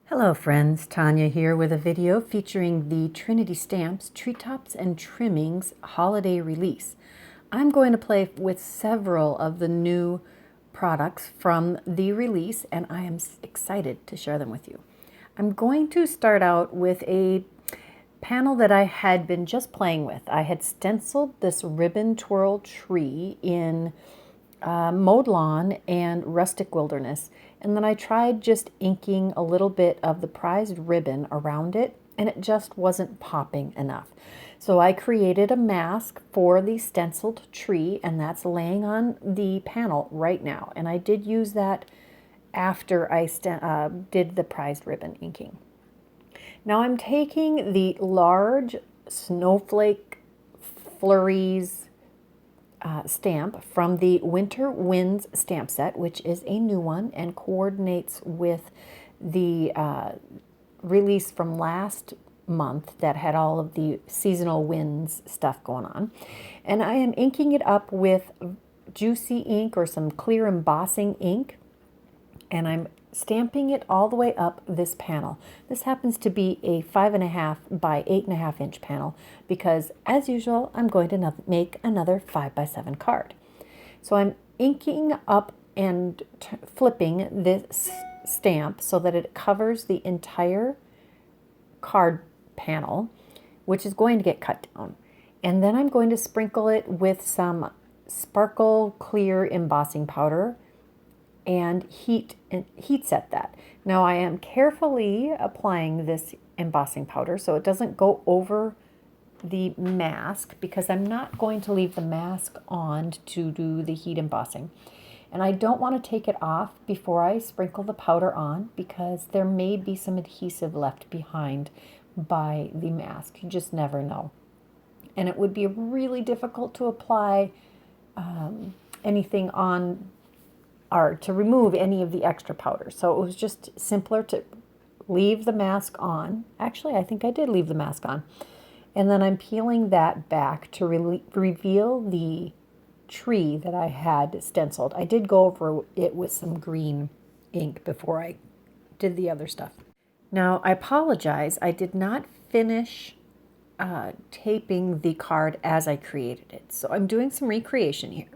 Hello friends, Tanya here with a video featuring the Trinity Stamps Treetops and Trimmings Holiday Release. I'm going to play with several of the new products from the release and I am excited to share them with you. I'm going to start out with a panel that I had been just playing with. I had stenciled this ribbon twirl tree in mowed lawn and rustic wilderness, and then I tried just inking a little bit of the prized ribbon around it and it just wasn't popping enough. So I created a mask for the stenciled tree, and that's laying on the panel right now, and I did use that after I did the prized ribbon inking. Now I'm taking the large snowflake flurries stamp from the Winter Winds stamp set, which is a new one and coordinates with the release from last month that had all of the seasonal winds stuff going on. And I am inking it up with juicy ink or some clear embossing ink, and I'm stamping it all the way up this panel. This happens to be a 5.5 by 8.5 inch panel because, as usual, I'm going to make another 5x7 card. So I'm inking up and flipping this stamp so that it covers the entire card panel, which is going to get cut down. And then I'm going to sprinkle it with some sparkle clear embossing powder and heat set that. Now I am carefully applying this embossing powder so it doesn't go over the mask, because I'm not going to leave the mask on to do the heat embossing. And I don't want to take it off before I sprinkle the powder on, because there may be some adhesive left behind by the mask. You just never know. And it would be really difficult to apply anything on or to remove any of the extra powder. So it was just simpler to leave the mask on. Actually, I think I did leave the mask on. And then I'm peeling that back to reveal the tree that I had stenciled. I did go over it with some green ink before I did the other stuff. Now, I apologize. I did not finish taping the card as I created it. So I'm doing some recreation here.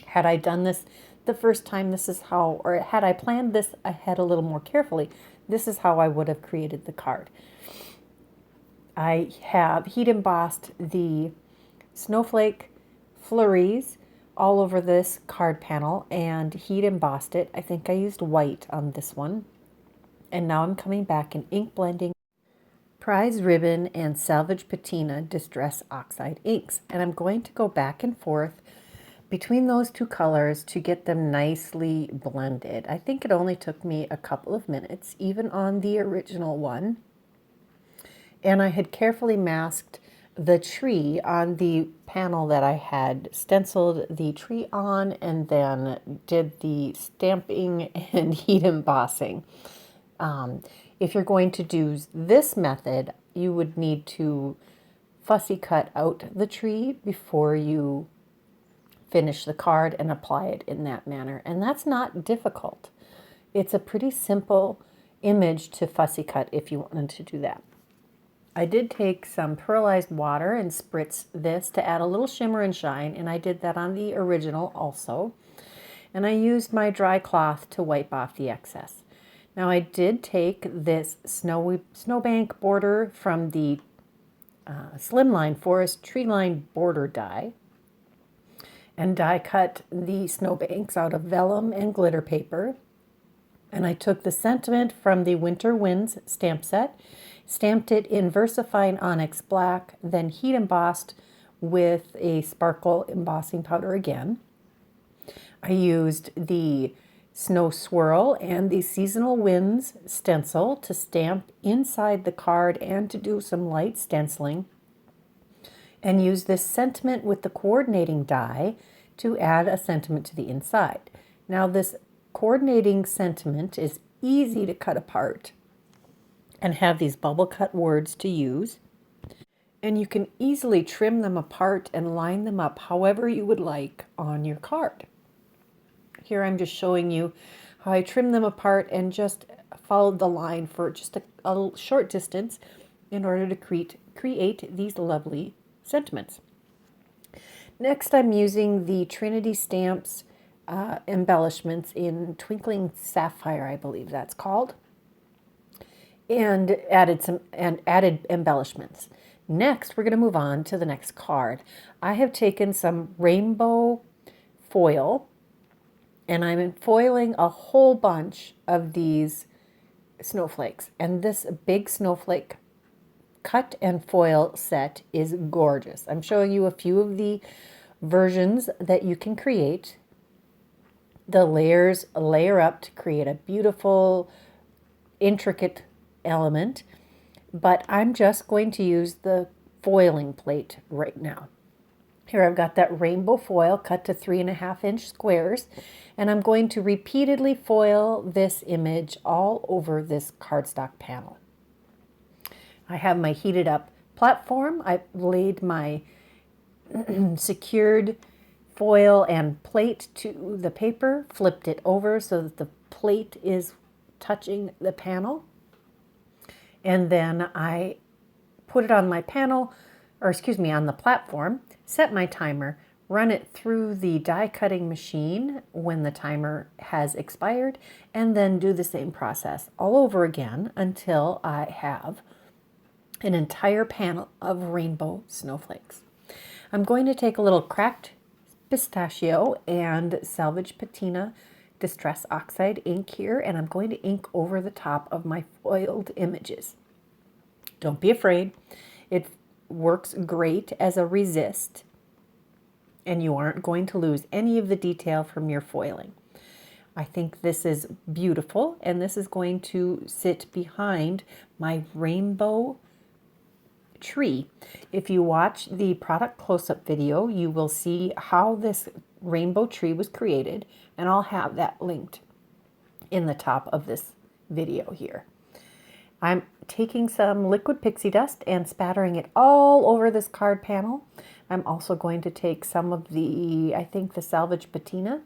Had I done this the first time, this is how, or had I planned this ahead a little more carefully, this is how I would have created the card. I have heat embossed the snowflake flurries all over this card panel and heat embossed it. I think I used white on this one. And now I'm coming back and ink blending prize ribbon and salvage patina distress oxide inks. And I'm going to go back and forth between those two colors to get them nicely blended. I think it only took me a couple of minutes, even on the original one. And I had carefully masked the tree on the panel that I had stenciled the tree on, and then did the stamping and heat embossing. If you're going to do this method, you would need to fussy cut out the tree before you finish the card and apply it in that manner. And that's not difficult. It's a pretty simple image to fussy cut if you wanted to do that. I did take some pearlized water and spritz this to add a little shimmer and shine, and I did that on the original also. And I used my dry cloth to wipe off the excess. Now I did take this snowbank border from the Slimline Forest Tree Line border die, and die cut the snowbanks out of vellum and glitter paper. And I took the sentiment from the Winter Winds stamp set, stamped it in VersaFine Onyx Black, then heat embossed with a sparkle embossing powder again. I used the Snow Swirl and the Seasonal Winds stencil to stamp inside the card and to do some light stenciling, and use this sentiment with the coordinating die to add a sentiment to the inside. Now this coordinating sentiment is easy to cut apart and have these bubble cut words to use, and you can easily trim them apart and line them up however you would like on your card. Here I'm just showing you how I trim them apart and just followed the line for just a short distance in order to create these lovely sentiments. Next, I'm using the Trinity Stamps embellishments in Twinkling Sapphire, I believe that's called, and added embellishments. Next, we're going to move on to the next card. I have taken some rainbow foil, and I'm foiling a whole bunch of these snowflakes. And this big snowflake cut and foil set is gorgeous. I'm showing you a few of the versions that you can create. The layers layer up to create a beautiful, intricate element, but I'm just going to use the foiling plate right now. Here I've got that rainbow foil cut to 3.5-inch squares, and I'm going to repeatedly foil this image all over this cardstock panel. I have my heated up platform. I've laid my secured foil and plate to the paper, flipped it over so that the plate is touching the panel. And then I put it on my panel, or excuse me, on the platform, set my timer, run it through the die cutting machine when the timer has expired, and then do the same process all over again until I have an entire panel of rainbow snowflakes. I'm going to take a little cracked pistachio and salvage patina distress oxide ink here, and I'm going to ink over the top of my foiled images. Don't be afraid. It works great as a resist, and you aren't going to lose any of the detail from your foiling. I think this is beautiful, and this is going to sit behind my rainbow tree. If you watch the product close-up video, you will see how this rainbow tree was created, and I'll have that linked in the top of this video here. I'm taking some liquid pixie dust and spattering it all over this card panel. I'm also going to take some of the, I think the salvage patina,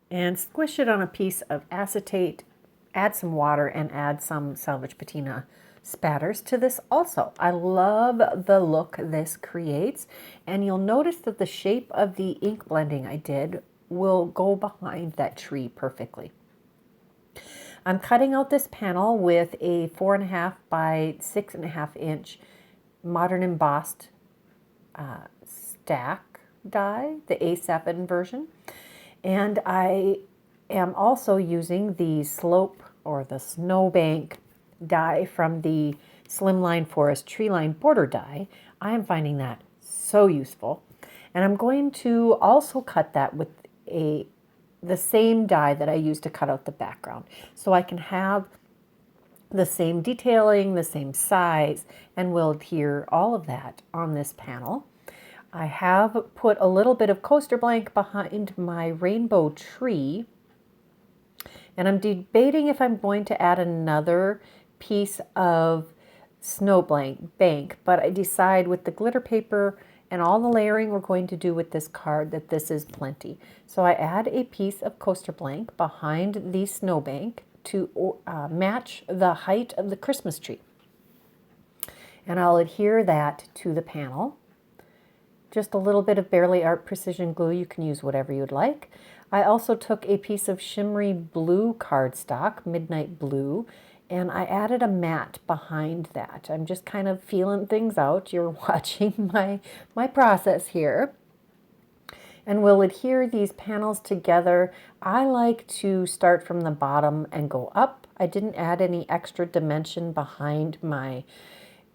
and squish it on a piece of acetate, add some water, and add some salvage patina spatters to this also. I love the look this creates, and you'll notice that the shape of the ink blending I did will go behind that tree perfectly. I'm cutting out this panel with a 4.5 by 6.5 inch modern embossed stack die, the A7 version, and I am also using the slope or the snowbank die from the Slimline Forest Treeline border die. I am finding that so useful, and I'm going to also cut that with the same die that I used to cut out the background, so I can have the same detailing, the same size, and we'll adhere all of that on this panel. I have put a little bit of coaster blank behind my rainbow tree, and I'm debating if I'm going to add another piece of snow bank, but I decide with the glitter paper and all the layering we're going to do with this card that this is plenty. So I add a piece of coaster blank behind the snowbank to match the height of the Christmas tree. And I'll adhere that to the panel. Just a little bit of Bearly Art Precision Glue. You can use whatever you'd like. I also took a piece of shimmery blue cardstock, Midnight Blue, and I added a mat behind that. I'm just kind of feeling things out. You're watching my process here. And we'll adhere these panels together. I like to start from the bottom and go up. I didn't add any extra dimension behind my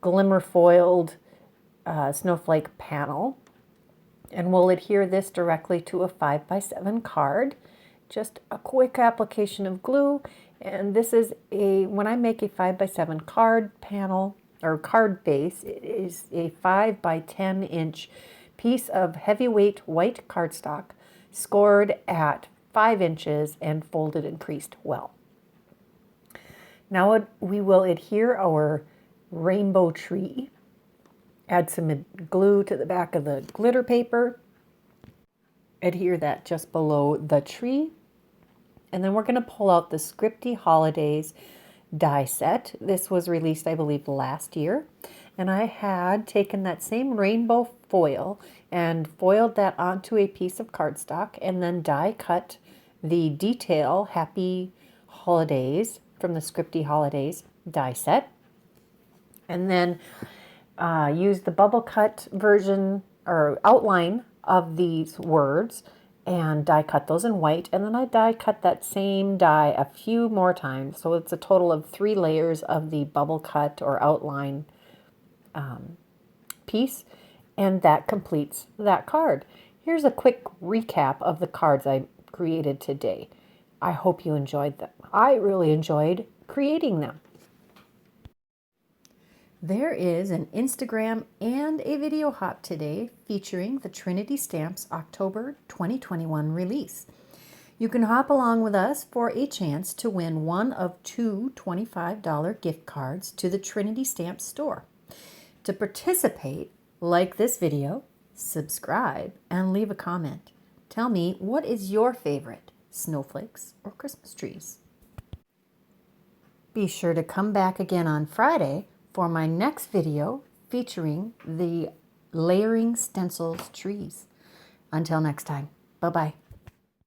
glimmer foiled snowflake panel. And we'll adhere this directly to a 5x7 card. Just a quick application of glue. And this is when I make a 5x7 card panel or card base, it is a 5 by 10 inch piece of heavyweight white cardstock scored at 5 inches and folded and creased well. Now we will adhere our rainbow tree. Add some glue to the back of the glitter paper. Adhere that just below the tree. And then we're going to pull out the Scripty Holidays die set. This was released, I believe, last year. And I had taken that same rainbow foil and foiled that onto a piece of cardstock and then die cut the detail Happy Holidays from the Scripty Holidays die set. And then use the bubble cut version or outline of these words and die cut those in white. And then I die cut that same die a few more times. So it's a total of 3 layers of the bubble cut or outline piece. And that completes that card. Here's a quick recap of the cards I created today. I hope you enjoyed them. I really enjoyed creating them. There is an Instagram and a video hop today featuring the Trinity Stamps October 2021 release. You can hop along with us for a chance to win one of 2 $25 gift cards to the Trinity Stamps store. To participate, like this video, subscribe, and leave a comment. Tell me, what is your favorite, snowflakes or Christmas trees? Be sure to come back again on Friday for my next video featuring the layering stencils trees. Until next time, bye-bye.